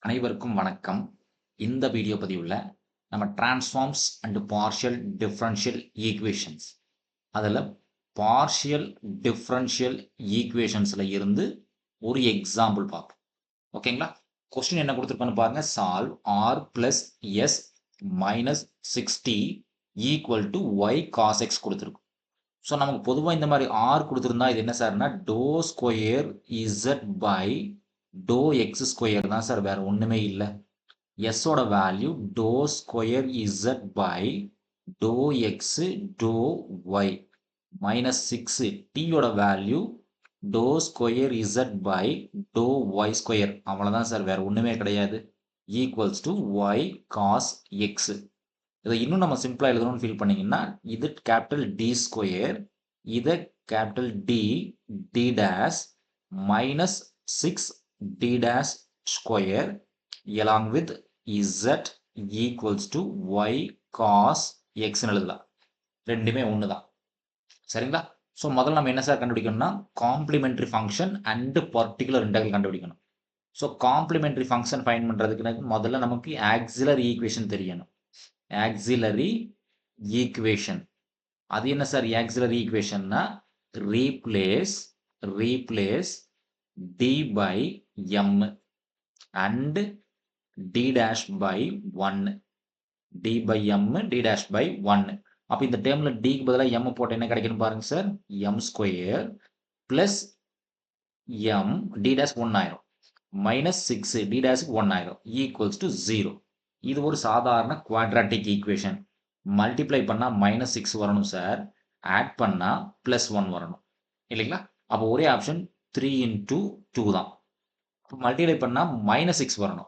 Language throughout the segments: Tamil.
அனைவருக்கும் வணக்கம். இந்த வீடியோ பதிவுல நம்ம transforms and partial differential equations அதில் பார்ஷியல் டிஃபரன்ஷியல் ஈக்குவேஷன்ஸில் இருந்து ஒரு எக்ஸாம்பிள் பார்ப்போம். ஓகேங்களா? கொஸ்டின் என்ன கொடுத்துருக்கோன்னு பாருங்க. Solve r plus s minus 60 equal to Y cos x கொடுத்துருக்கும். ஸோ நமக்கு பொதுவாக இந்த மாதிரி ஆர் கொடுத்துருந்தா இது என்ன சார்னா doe square Z by doe x square தான் சார், வேற ஒண்ணுமே இல்லை. எஸ் ஓட value to square Z by doe x doe y minus 6. டீயோட value to square Z by to Y square, அவ்வளோதான் சார், வேற ஒண்ணுமே கிடையாது. Equals to Y cos X. இதை இன்னும் நம்ம சிம்பிளா எழுதணும்னு ஃபீல் பண்ணீங்கன்னா இது கேபிட்டல் டி ஸ்கொயர், இதை capital D D dash minus 6 d dash square along with z equals to y cos x எழுதலாம். ரெண்டுமே ஒன்று தான். சரிங்களா? ஸோ முதல்ல நம்ம என்ன சார் கண்டுபிடிக்கணும்னா complementary function and particular integral கண்டுபிடிக்கணும். ஸோ காம்ப்ளிமெண்டரி ஃபங்க்ஷன் ஃபைண்ட் பண்ணுறதுக்கு முதல்ல நமக்கு ஆக்சிலரி ஈக்குவேஷன் தெரியணும். ஆக்சிலரி ஈக்குவேஷன் அது என்ன சார்? ஆக்சிலரி ஈக்குவேஷன்னா replace d by m and d dash by 1. d by m d dash by 1. அப்ப இந்த டேர்ம்ல d க்கு பதிலா m போட்டு என்ன கிடைக்கும் பாருங்க sir. m square plus m d dash 1 ஆயிரும் மைனஸ் 6 d dash 1 ஆயிரும் ஈக்குவல்ஸ் டு 0. இது ஒரு சாதாரண குவாட்ராட்டிக் ஈக்குவேஷன். மல்டிப்ளை பண்ணா மைனஸ் 6 வரணும் சார், ஆட் பண்ணா பிளஸ் 1 வரணும் இல்லைங்களா? அப்போ ஒரே ஆப்ஷன் 3 into 2 தான். மல்டிப்ளை பண்ணா மைனஸ் 6 வரணும்,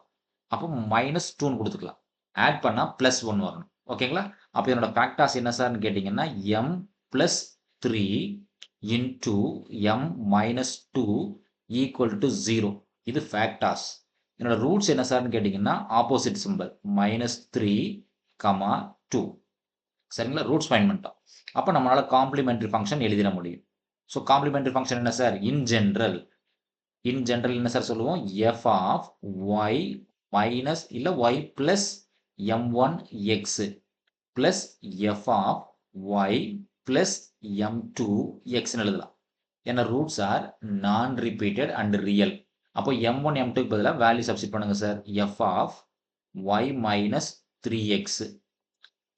அப்போ மைனஸ் 2 கொடுத்துக்கலாம். ஆட் பண்ணா பிளஸ் 1 வரணும். ஓகேங்களா? அப்போ என்னோட ஃபேக்டார்ஸ் என்ன சார்னு கேட்டீங்கன்னா m plus 3 into m minus 2 equal to 0. இது ஃபேக்டார்ஸ். என்னோட ரூட்ஸ் என்ன சார்னு கேட்டீங்கன்னா ஆப்போசிட் சிம்பிள் மைனஸ் 3 கமா 2. சரிங்களா? ரூட்ஸ் ஃபைண்ட் பண்ணிட்டோம். அப்போ நம்மளால காம்ப்ளிமெண்டரி ஃபங்க்ஷன் எழுதிட முடியும். ஸோ காம்ப்ளிமெண்டரி ஃபங்க்ஷன் என்ன சார்? இன் ஜென்ரல் என்ன சார் சொல்லுவோம்? f of y மைனஸ் இல்ல y plus m1 x plus f of y plus m2 x எழுதலாம். ஏன்னா ரூட்ஸ் ஆர் நான் ரிப்பீட்டட் அண்ட் ரியல். அப்போ m1 m2க்கு பதிலாக வேல்யூ சப்ஸ்டிட் பண்ணுங்க sir. f of y minus 3x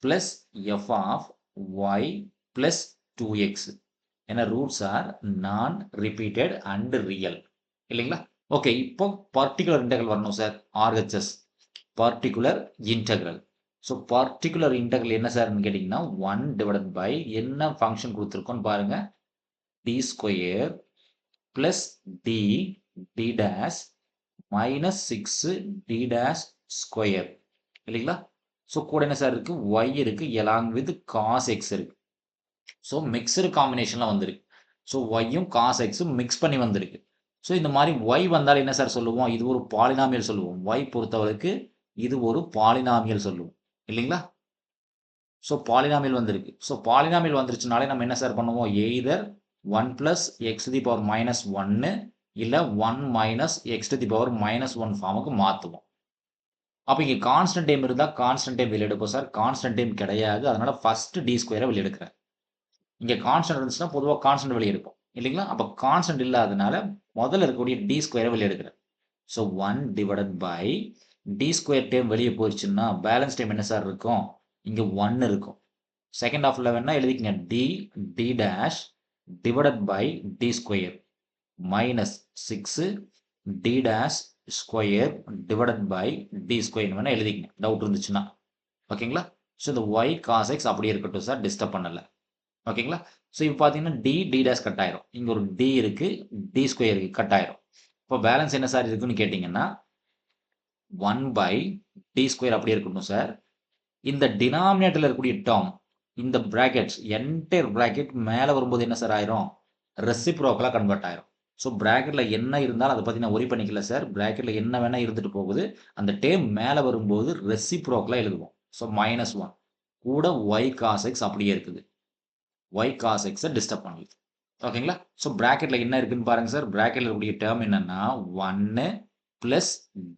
plus f of y plus 2x. ஏன்னா ரூட்ஸ் ஆர் நான் ரிப்பீட்டட் அண்ட் ரியல் இல்லைங்களா? ஓகே, இப்போ பர்டிகுலர் இன்டெக்ரல் வரணும் sir. RHS particular integral. So particular integral என்ன சார்னு கேட்டிங்கன்னா 1 டிவைடட் பை என்ன ஃபங்க்ஷன் கொடுத்துருக்கோன்னு பாருங்க, D square plus D D dash minus 6 D dash square இல்லைங்களா? ஸோ கூட என்ன சார் இருக்கு? ஒய் இருக்கு எலாங் வித் காஸ் எக்ஸ் இருக்கு. ஸோ மிக்சடு காம்பினேஷன்ல வந்திருக்கு. ஸோ ஒய்யும் காஸ் எக்ஸும் மிக்ஸ் பண்ணி வந்திருக்கு. ஸோ இந்த மாதிரி ஒய் வந்தால் என்ன சார் சொல்லுவோம்? இது ஒரு பாலினாமியல் சொல்லுவோம். ஒய் பொறுத்தவரைக்கு இது ஒரு பாலினாமியல் சொல்லுவோம் இல்லைங்களா? ஸோ பாலினாமியல் வந்திருக்கு. ஸோ பாலினாமியல் வந்துருச்சுனாலே நம்ம என்ன சார் பண்ணுவோம்? Either 1 plus X the power minus 1 இல்லை 1 minus X the power minus 1 ஃபார்முக்கு மாற்றுவோம். அப்போ இங்கே கான்ஸ்டன்ட் டைம் இருந்தால் கான்ஸ்டன்ட் டைம் வெளியே எடுப்போம் சார். கான்ஸ்டன்ட் டைம் கிடையாது, அதனால ஃபர்ஸ்ட் டி ஸ்கொயரை வெளியே எடுக்கிறேன். இங்கே கான்ஸ்டன்ட் இருந்துச்சுன்னா பொதுவாக கான்ஸ்டன்ட் வெளியே எடுப்போம் இல்லைங்களா? அப்போ கான்ஸ்டன்ட் இல்லாதனால முதல்ல இருக்கக்கூடிய டி ஸ்கொயரை வெளியே எடுக்கிறேன். So 1 divided by D square time வெளியே போயிடுச்சுன்னா பேலன்ஸ் டைம் என்ன சார் இருக்கும்? இங்கே 1 இருக்கும். செகண்ட் ஹாஃப்ல வேணா எழுதிக்கங்க D D dash divided by D square minus 6 D dash square divided by D square வேணா எழுதிக்கங்க டவுட் இருந்துச்சுன்னா. ஓகேங்களா? ஸோ இந்த ஒய் காஸ் எக்ஸ் அப்படியே இருக்கட்டும் சார், டிஸ்டர்ப் பண்ணலை. ஓகேங்களா? ஸோ இப்போ பார்த்தீங்கன்னா டி டி டேஷ் கட் ஆயிரும். இங்கே ஒரு டி இருக்கு, டி ஸ்கொயர் இருக்கு, கட் ஆயிரும். இப்போ பேலன்ஸ் என்ன சார் இருக்குன்னு கேட்டிங்கன்னா 1 பை டி ஸ்கொயர் அப்படியே இருக்கட்டும் சார். இந்த டினாமினேட்டர்ல இருக்கக்கூடிய டேர்ம் இந்த பிராக்கெட்ஸ் என்டையர் பிராக்கெட் மேலே வரும்போது என்ன சார் ஆயிரும்? ரெசிப்ரோக்கலாக கன்வெர்ட் ஆயிரும். ஸோ பிராக்கெட்ல என்ன இருந்தாலும் அதை பற்றி நான் ஒரி பண்ணிக்கல சார். பிராக்கெட்ல என்ன வேணா இருந்துட்டு போகுது, அந்த டேர்ம் மேலே வரும்போது ரெசிப்ரோக்கலாக எழுதுவோம். ஸோ -1 கூட ஒய் காஸ் எக்ஸ் அப்படியே இருக்குது. ஒய் காஸ் எக்ஸை டிஸ்டர்ப் பண்ணல. ஓகேங்களா? ஸோ பிராக்கெட்ல என்ன இருக்குன்னு பாருங்க சார். பிராக்கெட்ல இருக்கக்கூடிய டேர்ம் என்னன்னா 1 plus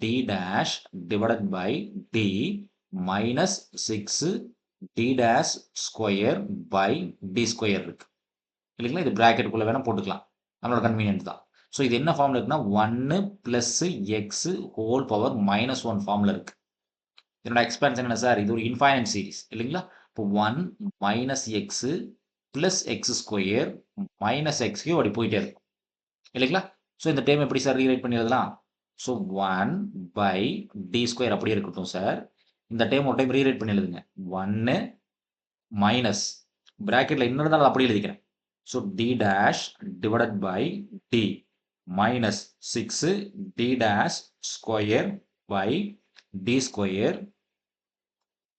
d dash divided by d minus 6 d dash square by d square இருக்கு இல்லைங்களா? இது பிராக்கெட்டுக்குள்ள வேணா போட்டுக்கலாம். நம்மளோட கன்வீனியன்ட் தான். ஸோ இது என்ன ஃபார்ம்ல இருக்குன்னா 1 plus X whole power minus 1 ஃபார்ம்ல இருக்கு. இதனோட எக்ஸ்பான்ஷன் என்ன சார்? இது ஒரு இன்ஃபைனைட் சீரிஸ் இல்லைங்களா? இப்போ 1 minus X plus X square minus X cube அப்படி போயிட்டே இருக்கும் இல்லைங்களா? ஸோ இந்த டேர்ம் எப்படி சார் ரீரைட் பண்ணி எழுதலாம்? ஸோ 1 பை டி ஸ்கொயர் அப்படியே இருக்கட்டும் சார். இந்த டேர்ம் ஒரு டைம் ரீரைட் பண்ணி எழுதுங்க. 1 மைனஸ் பிராக்கெட்ல என்ன இருந்தாலும் அப்படியே எழுதிக்கிறேன். So D dash divided by D minus 6 D dash square by D square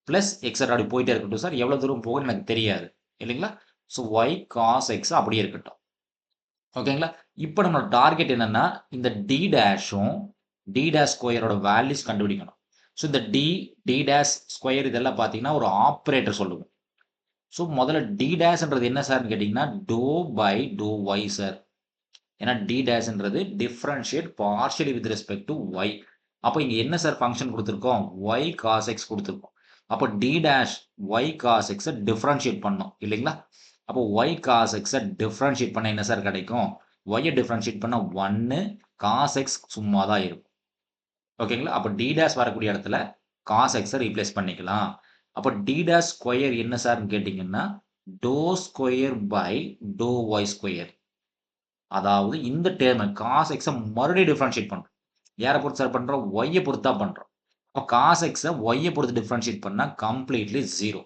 plus extra அப்படி போயிட்டே இருக்கட்டும் சார். எவ்வளவு தூரம் போகும்னு எனக்கு தெரியாது இல்லைங்களா? ஸோ ஒய் காஸ் எக்ஸ் அப்படியே இருக்கட்டும். ஓகேங்களா? இப்போ நம்மளோட டார்கெட் என்னன்னா இந்த டி டேஷும் டி டேஷ் ஸ்கொயரோட வேல்யூஸ் கண்டுபிடிக்கணும். ஸோ இந்த டி டேஷ் ஸ்கொயர் இதெல்லாம் பார்த்தீங்கன்னா ஒரு ஆப்ரேட்டர் சொல்லுவோம். ஸோ முதல்ல டி டேஷ்ன்றது என்ன சார்னு கேட்டிங்கன்னா doe by to y sir. ஏன்னா டி டேஷ்ன்றது differentiate partially with respect to y. அப்போ இங்கே என்ன சார் ஃபங்க்ஷன் கொடுத்துருக்கோம்? ஒய் காஸ் எக்ஸ் கொடுத்துருக்கோம். அப்போ டி டேஷ் ஒய் காஸ் எக்ஸை டிஃபரன்ஷியேட் பண்ணோம் இல்லைங்களா? அப்போ ஒய் காஸ் எக்ஸை டிஃபரன்ஷியேட் பண்ண என்ன சார் கிடைக்கும்? ஒய்யை டிஃபரன்ஷியேட் பண்ண 1 காஸ் எக்ஸ் சும்மா தான் இருக்கும். ஓகேங்களா? அப்போ டி டேஷ் வரக்கூடிய இடத்துல காஸ் எக்ஸை ரீப்ளேஸ் பண்ணிக்கலாம். அப்போ டி டேஷ் ஸ்கொயர் என்ன சார்னு கேட்டிங்கன்னா டோ square by to Y square. அதாவது இந்த டேர்மை காஸ் எக்ஸை மறுபடியும் டிஃபரன்ஷியேட் பண்ணுறோம். யாரை பொறுத்து சார் பண்ணுறோம்? ஒய்யை பொறுத்து தான் பண்ணுறோம். அப்போ காஸ் எக்ஸை ஒய்யை பொறுத்து டிஃபரன்ஷியேட் பண்ணால் கம்ப்ளீட்லி 0.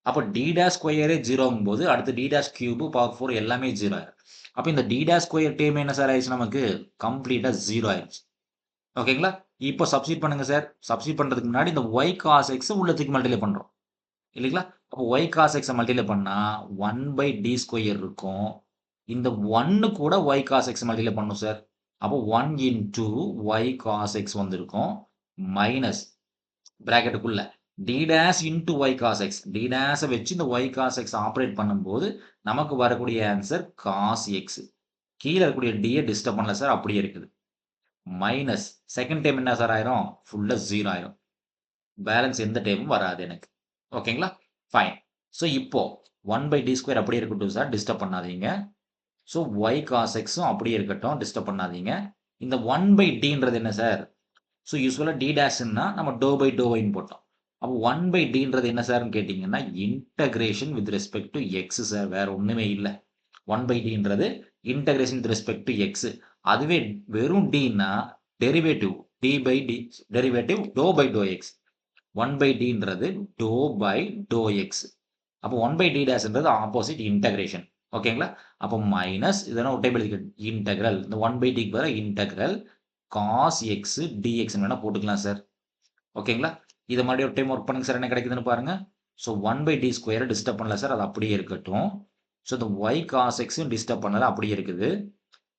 அப்போ டி டேஷ் ஸ்கொயரே 0 போது அடுத்து டி டேஷ் கியூபு பவர் 4 எல்லாமே 0 ஆயிடும். அப்போ இந்த டி டேஷ் ஸ்கொயர் டேர்ம் என்ன சார் ஆயிடுச்சு? நமக்கு கம்ப்ளீட்டாக 0 ஆயிடுச்சு. ஓகேங்களா? இப்போ சப்ஸ்டிட் பண்ணுங்க சார். சப்ஸ்டிட் பண்ணுறதுக்கு முன்னாடி இந்த ஒய் காஸ் எக்ஸை உள்ளத்துக்கு மல்டிப்ளை பண்ணுறோம் இல்லைங்களா? அப்போ ஒய் காஸ் எக்ஸை மல்டிப்ளை பண்ணால் 1 பை டி ஸ்கொயர் இருக்கும். இந்த 1 கூட ஒய் காஸ் எக்ஸ் மல்டிப்ளை பண்ணும் சார். அப்போ 1 இன்டூ ஒய் காஸ் எக்ஸ் வந்திருக்கும் மைனஸ் பிராக்கெட்டுக்குள்ள D dash into y cos x. D டேஷை வச்சு இந்த ஒய் காஸ் எக்ஸ் ஆப்ரேட் பண்ணும்போது நமக்கு வரக்கூடிய ஆன்சர் காஸ் எக்ஸ். கீழே இருக்கக்கூடிய டியை டிஸ்டர்ப் பண்ணல சார், அப்படியே இருக்குது. மைனஸ் செகண்ட் டைம் என்ன சார் ஆயிரும்? ஃபுல்லாக 0 ஆயிரும். பேலன்ஸ் எந்த டைமும் வராது எனக்கு. ஓகேங்களா? ஃபைன். ஸோ இப்போ 1 பை டி ஸ்கொயர் அப்படியே இருக்கட்டும் சார், டிஸ்டர்ப் பண்ணாதீங்க. ஸோ ஒய் காஸ் எக்ஸும் அப்படியே இருக்கட்டும், டிஸ்டர்ப் பண்ணாதீங்க. இந்த 1 பை டின்றது என்ன சார்? ஸோ யூஸ்வலாக டி டேஷ்னா நம்ம டோ பை டோ ஒய்ன்னு போட்டோம். அப்போ 1 பை டின்றது என்ன சார்னு கேட்டிங்கன்னா integration with respect to x sir, வேற ஒன்றுமே இல்லை. 1 பை டின்றது integration with respect to x. அதுவே வெறும் டின்னா derivative D by D, derivative doe by doe x. 1 by டின்றது டோ பை டோ எக்ஸ். அப்போ 1 பை டி டேஷ்ன்றது ஆப்போசிட் இன்டகிரேஷன். ஓகேங்களா? அப்போ மைனஸ் இதெல்லாம் ஒரு டைப் எழுதிக்க இன்டெக்ரல். இந்த 1 பை டிக்கு பதிலாக இன்டெக்ரல் காஸ் எக்ஸ் டிஎக்ஸ் வேணா போட்டுக்கலாம் சார். ஓகேங்களா? இதை மறுபடியும் ஒரு டைம் ஒர்க் பண்ணுங்க சார், என்ன கிடைக்குதுன்னு பாருங்க. ஸோ 1 பை டி ஸ்கொயரை டிஸ்டர்ப் பண்ணல சார், அது அப்படியே இருக்கட்டும். ஸோ இந்த ஒய் காஸ் எக்ஸும் டிஸ்டர்ப் பண்ணல, அப்படியே இருக்குது.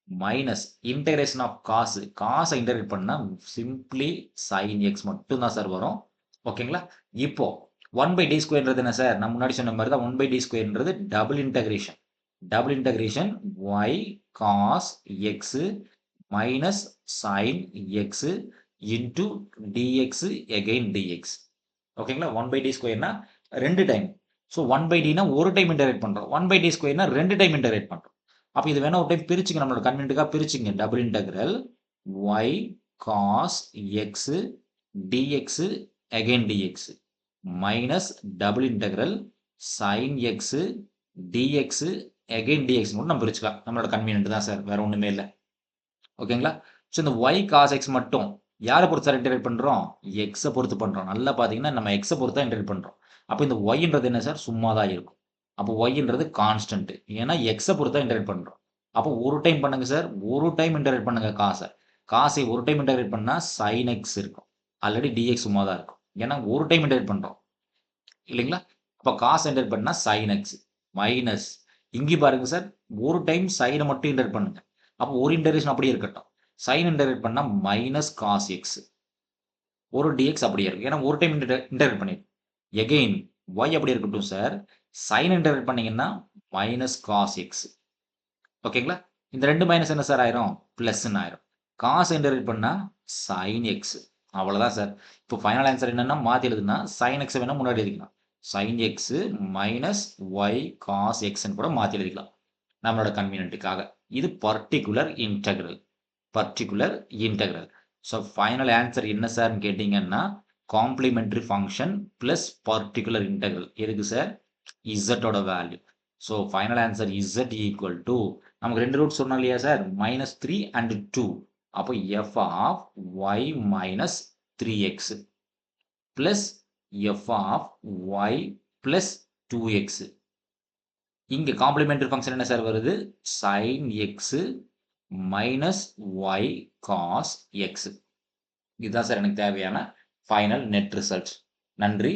மைனஸ் இன்டகிரேஷன் ஆஃப் காசு, காசை இன்டகிரேட் பண்ணால் சிம்பிளி சைன் எக்ஸ் மட்டும்தான் சார் வரும். ஓகேங்களா? இப்போ 1 பை டி ஸ்கொயர்ன்றது என்ன சார்? நான் முன்னாடி சொன்ன மாதிரி தான் 1 பை டி ஸ்கொயர்ன்றது double integration. Double integration y cos x minus sine x into dx again dx. ஓகேங்களா? 1 பை டி ஸ்கொயர்னா 2 டைம். ஸோ 1 பை டினா ஒரு டைம் இன்டகிரேட் பண்ணுறோம். 1 பை டி ஸ்கொயர்னா 2 டைம் இன்டகிரேட் பண்ணுறோம். அப்போ இது வேணா ஒரு டைம் பிரிச்சுங்க, நம்மளோட கன்வென்ட்டுக்காக பிரிச்சுங்க. Double integral y cos x dx again dx minus double integral sine x dx again dx மட்டும் நம்ம பிரிச்சுக்கலாம். நம்மளோட கன்வீனியன்ட் தான் சார், வேற ஒன்றுமே இல்லை. ஓகேங்களா? ஸோ இந்த ஒய் காஸ் எக்ஸ் மட்டும் யாரை பொறுத்து சார் இன்டகிரேட் பண்ணுறோம்? எக்ஸை பொறுத்து பண்ணுறோம். நல்லா பார்த்தீங்கன்னா நம்ம எக்ஸை பொறுத்து தான் இன்டகிரேட் பண்ணுறோம். அப்போ இந்த ஒய்ன்றது என்ன சார்? சும்மா தான் இருக்கும். அப்போ ஒய்ன்றது கான்ஸ்டன்ட், ஏன்னா எக்ஸை பொறுத்து தான் இன்டகிரேட் பண்ணுறோம். அப்போ ஒரு டைம் பண்ணுங்க சார், ஒரு டைம் இன்டகிரேட் பண்ணுங்க காசை. காசை ஒரு டைம் இன்டகிரேட் பண்ணால் சைன் எக்ஸ் இருக்கும். ஆல்ரெடி டிஎக்ஸ் சும்மா தான் இருக்கும், ஏன்னா ஒரு டைம் இன்டகிரேட் பண்ணுறோம் இல்லைங்களா? அப்போ காசை இன்டகிரேட் பண்ணால் சைன் எக்ஸ் மைனஸ் இங்கே பாருங்க சார், ஒரு டைம் சைனை மட்டும் இன்டகிரேட் பண்ணுங்க. அப்போ ஒரு இன்டகிரேஷன் அப்படியே இருக்கட்டும். சைன் இன்டகிரேட் பண்ணால் மைனஸ் காஸ் எக்ஸ், ஒரு டிஎக்ஸ் அப்படியே இருக்கும், ஏன்னா ஒரு டைம் இன்டகிரேட் பண்ணிடும். எகெயின் ஒய் அப்படியே இருக்கட்டும் சார், சைன் இன்டகிரேட் பண்ணீங்கன்னா மைனஸ் காஸ் எக்ஸ். ஓகேங்களா? இந்த 2 மைனஸ் என்ன சார் ஆயிரும்? பிளஸ்ன்னு ஆயிரும். காஸ் இன்டகிரேட் பண்ணா sin x. அவ்வளவுதான் சார். இப்போ ஃபைனல் ஆன்சர் என்னன்னா மாத்தி எழுதுனா sin x வேணா முன்னாடி எழுதிக்கலாம். sin x minus y cos x ன்னு கூட மாத்தி எழுதிக்கலாம். நம்மளோட கன்வீனியன்ட்டுக்காக. இது particular integral. Particular integral. So final answer என்ன சார்ன்னு கேட்டீங்கன்னா complementary function plus particular integral. எதுக்கு சார்? இசட்டோட value. So final answer z equal to நமக்கு 2 ரூட் சொன்னோம் இல்லையா சார்? -3 அண்ட் 2. அப்போ F of Y minus 3x plus F of Y plus 2x. இங்க காம்ப்ளிமெண்டரி ஃபங்க்ஷன் என்ன சார் வருது? sin x minus Y cos X. இதுதான் சார் எனக்கு தேவையான ஃபைனல் நெட் ரிசல்ட். நன்றி.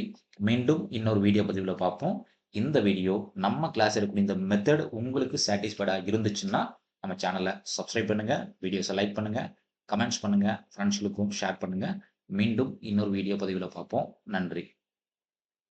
மீண்டும் இன்னொரு வீடியோ பதிவுல பார்ப்போம். இந்த வீடியோ நம்ம கிளாஸ் எடுக்கக்கூடிய இந்த மெத்தட் உங்களுக்கு சாட்டிஸ்ஃபைடா இருந்துச்சுன்னா நம்ம சேனலை சப்ஸ்கிரைப் பண்ணுங்க, வீடியோஸை லைக் பண்ணுங்க, கமெண்ட்ஸ் பண்ணுங்க, ஃப்ரெண்ட்ஸ்களுக்கும் ஷேர் பண்ணுங்க. மீண்டும் இன்னொரு வீடியோ பதிவுல பார்ப்போம். நன்றி.